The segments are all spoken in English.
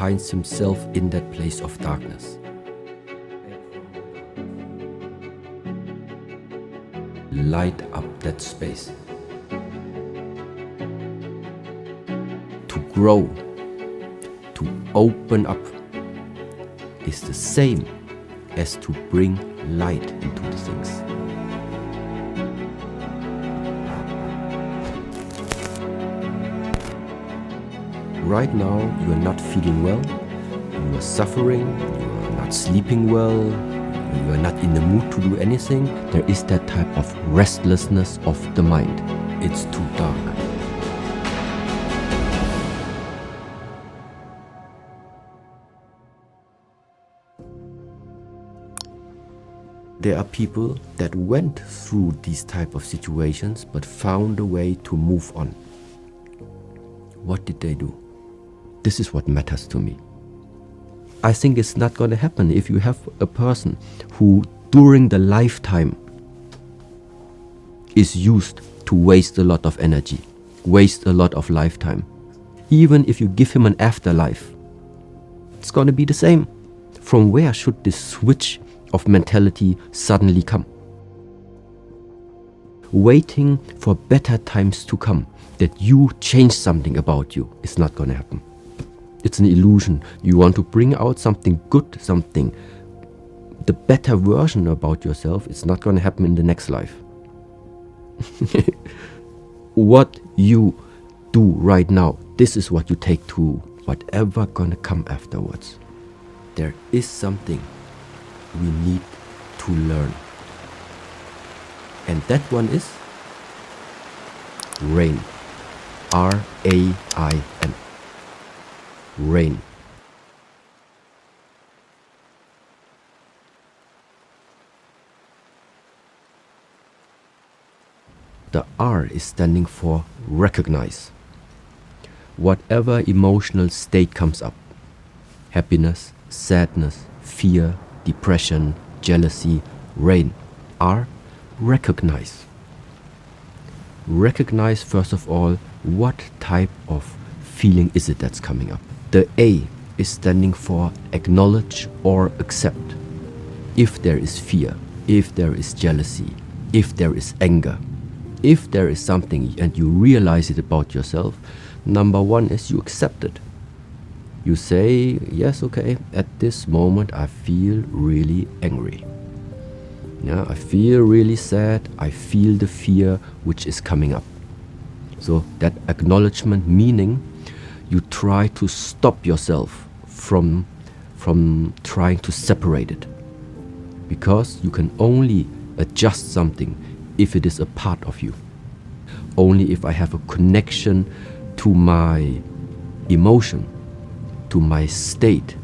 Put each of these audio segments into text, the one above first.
finds himself in that place of darkness. Light up that space. To grow, to open up, is the same as to bring light into the things. Right now you are not feeling well, you are suffering, you are not sleeping well, you are not in the mood to do anything. There is that type of restlessness of the mind. It's too dark. There are people that went through these type of situations but found a way to move on. What did they do? This is what matters to me. I think it's not going to happen if you have a person who during the lifetime is used to waste a lot of energy, waste a lot of lifetime. Even if you give him an afterlife, it's going to be the same. From where should this switch of mentality suddenly come? Waiting for better times to come, that you change something about you, is not going to happen. It's an illusion. You want to bring out something good, something, the better version about yourself. It's not going to happen in the next life. What you do right now, this is what you take to whatever gonna come afterwards. There is something we need to learn. And that one is rain. R-A-I-N. Rain. The R is standing for recognize. Whatever emotional state comes up, happiness, sadness, fear, depression, jealousy, rain, R, recognize. Recognize first of all what type of feeling is it that's coming up. The A is standing for acknowledge or accept. If there is fear, if there is jealousy, if there is anger, if there is something and you realize it about yourself, number one is you accept it. You say, yes, okay, at this moment I feel really angry. Yeah, I feel really sad. I feel the fear which is coming up. So that acknowledgement, meaning you try to stop yourself from trying to separate it. Because you can only adjust something if it is a part of you. Only if I have a connection to my emotion, to my state,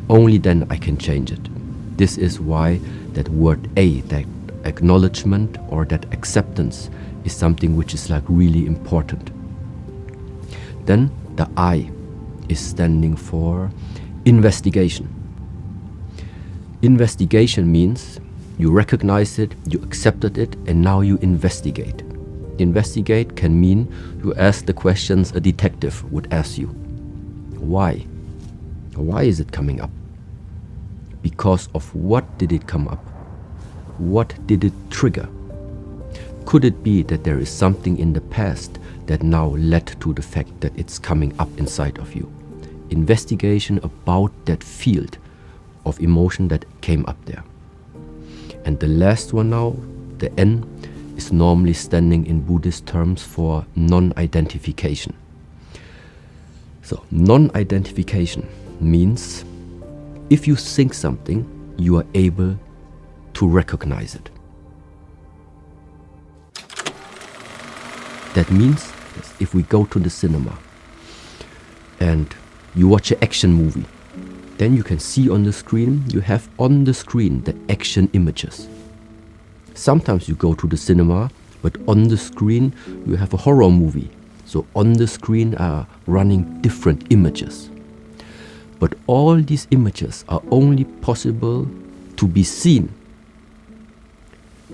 only then I can change it. This is why that word A, that acknowledgement or that acceptance, is something which is like really important. Then the I is standing for investigation. Investigation means you recognize it, you accepted it, and now you investigate. Investigate can mean you ask the questions a detective would ask you. Why? Why is it coming up? Because of what did it come up? What did it trigger? Could it be that there is something in the past that now led to the fact that it's coming up inside of you? Investigation about that field of emotion that came up there. And the last one now, the N, is normally standing in Buddhist terms for non-identification. So non-identification means if you think something, you are able to recognize it. That means if we go to the cinema and you watch an action movie, then you can see on the screen, you have on the screen the action images. Sometimes you go to the cinema, but on the screen you have a horror movie. So on the screen are running different images. But all these images are only possible to be seen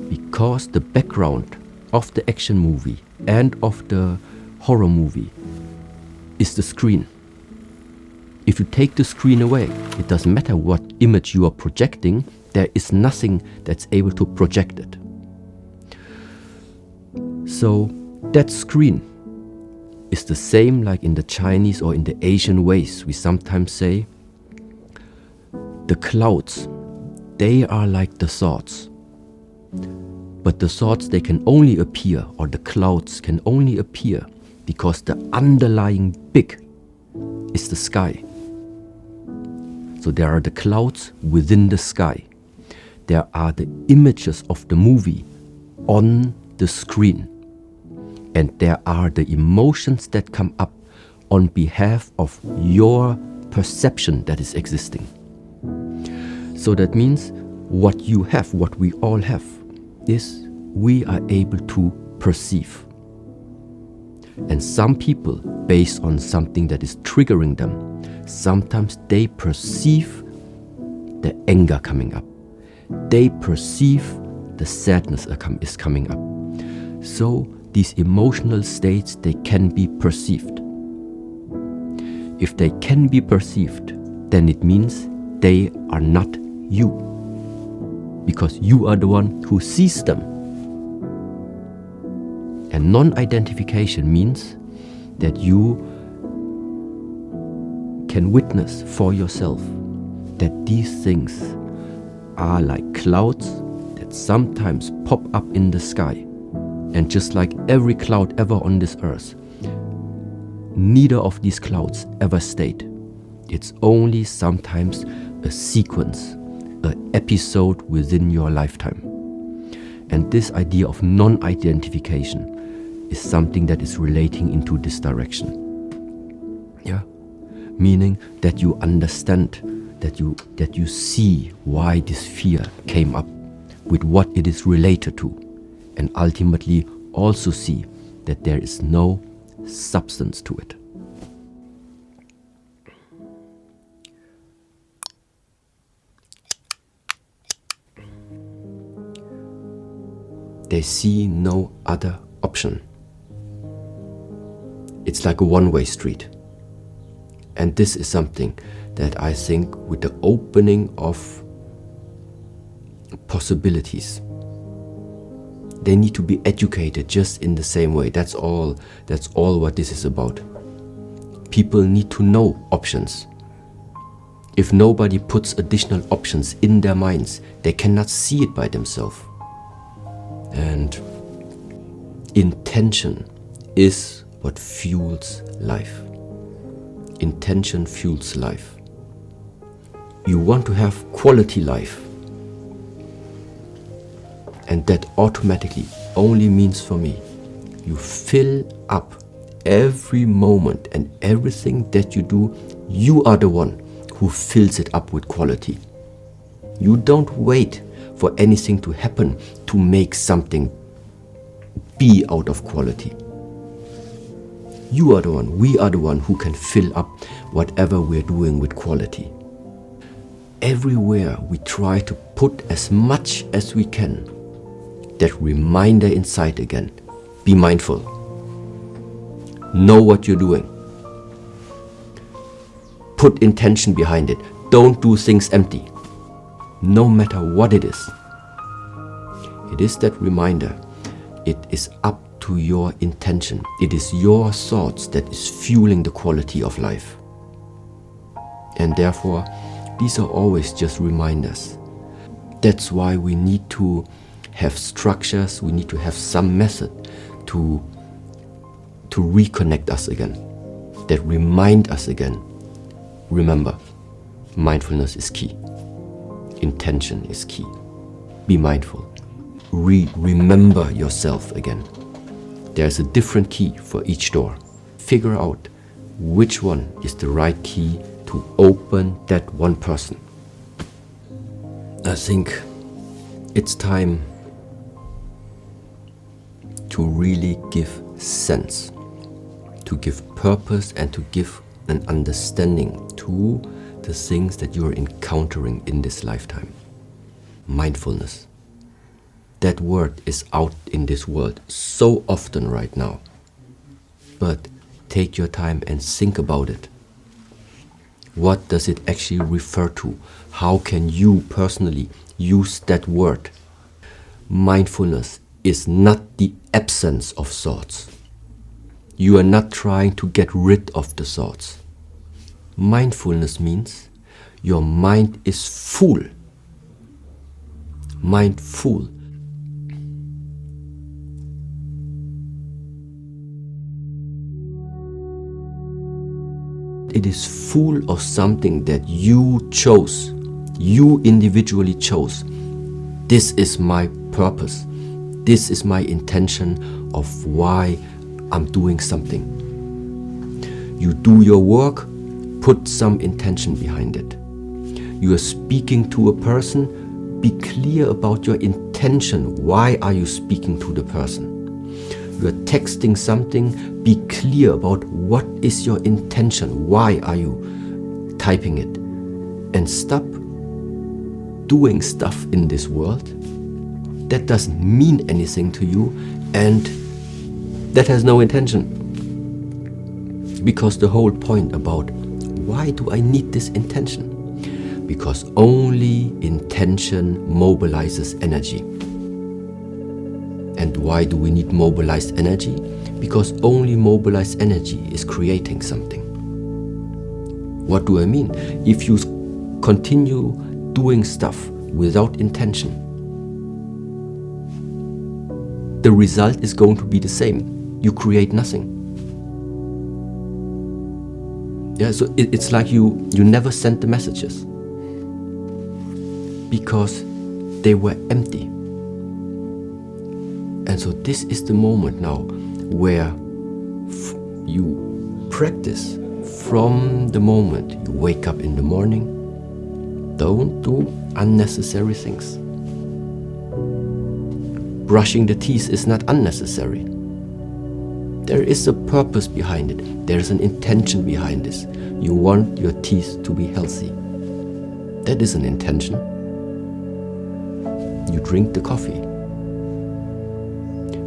because the background of the action movie and of the horror movie is the screen. If you take the screen away, it doesn't matter what image you are projecting, there is nothing that's able to project it. So that screen is the same like in the Chinese or in the Asian ways. We sometimes say the clouds, they are like the thoughts. But the thoughts, they can only appear, or the clouds can only appear because the underlying big is the sky. So there are the clouds within the sky. There are the images of the movie on the screen. And there are the emotions that come up on behalf of your perception that is existing. So that means what you have, what we all have, is we are able to perceive. And some people, based on something that is triggering them, sometimes they perceive the anger coming up. They perceive the sadness is coming up. So these emotional states, they can be perceived. If they can be perceived, then it means they are not you, because you are the one who sees them. And non-identification means that you can witness for yourself that these things are like clouds that sometimes pop up in the sky. And just like every cloud ever on this earth, neither of these clouds ever stayed. It's only sometimes a sequence, an episode within your lifetime. And this idea of non-identification is something that is relating into this direction. Yeah, meaning that you understand, that you see why this fear came up, with what it is related to, and ultimately also see that there is no substance to it. They see no other option. It's like a one-way street. And this is something that I think with the opening of possibilities, they need to be educated just in the same way. That's all what this is about. People need to know options. If nobody puts additional options in their minds, they cannot see it by themselves. And intention is what fuels life. Intention fuels life. You want to have quality life. And that automatically only means for me, you fill up every moment, and everything that you do, you are the one who fills it up with quality. You don't wait for anything to happen to make something be out of quality. You are the one, we are the one who can fill up whatever we're doing with quality. Everywhere we try to put as much as we can, that reminder inside again. Be mindful. Know what you're doing. Put intention behind it. Don't do things empty. No matter what it is. It is that reminder. It is up to your intention. It is your thoughts that is fueling the quality of life. And therefore, these are always just reminders. That's why we need to have structures, we need to have some method to reconnect us again, that remind us again. Remember, mindfulness is key. Intention is key. Be mindful. Remember yourself again. There's a different key for each door. Figure out which one is the right key to open that one person. I think it's time to really give sense, to give purpose, and to give an understanding to the things that you are encountering in this lifetime. Mindfulness. That word is out in this world so often right now. But take your time and think about it. What does it actually refer to? How can you personally use that word? Mindfulness is not the absence of thoughts. You are not trying to get rid of the thoughts. Mindfulness means your mind is full. Mindful. It is full of something that you chose. You individually chose. This is my purpose. This is my intention of why I'm doing something. You do your work, put some intention behind it. You are speaking to a person, be clear about your intention. Why are you speaking to the person? You are texting something, be clear about what is your intention. Why are you typing it? And stop doing stuff in this world that doesn't mean anything to you and that has no intention. Because the whole point about why do I need this intention? Because only intention mobilizes energy. And why do we need mobilized energy? Because only mobilized energy is creating something. What do I mean? If you continue doing stuff without intention, the result is going to be the same. You create nothing. Yeah, so it's like you never sent the messages because they were empty. And so this is the moment now where you practice from the moment you wake up in the morning. Don't do unnecessary things. Brushing the teeth is not unnecessary. There is a purpose behind it. There is an intention behind this. You want your teeth to be healthy. That is an intention. You drink the coffee.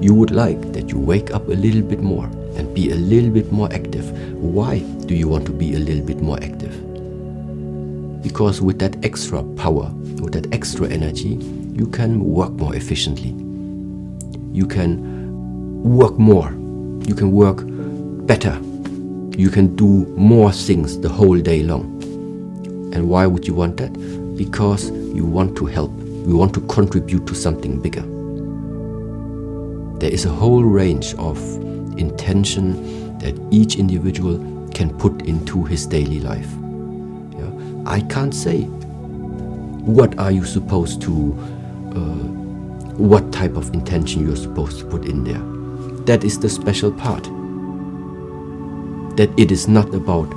You would like that you wake up a little bit more and be a little bit more active. Why do you want to be a little bit more active? Because with that extra power, with that extra energy, you can work more efficiently. You can work more. You can work better. You can do more things the whole day long. And why would you want that? Because you want to help. You want to contribute to something bigger. There is a whole range of intention that each individual can put into his daily life. Yeah? I can't say what are you supposed to, what type of intention you're supposed to put in there. That is the special part. That it is not about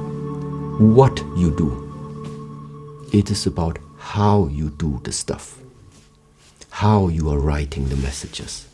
what you do. It is about how you do the stuff. How you are writing the messages.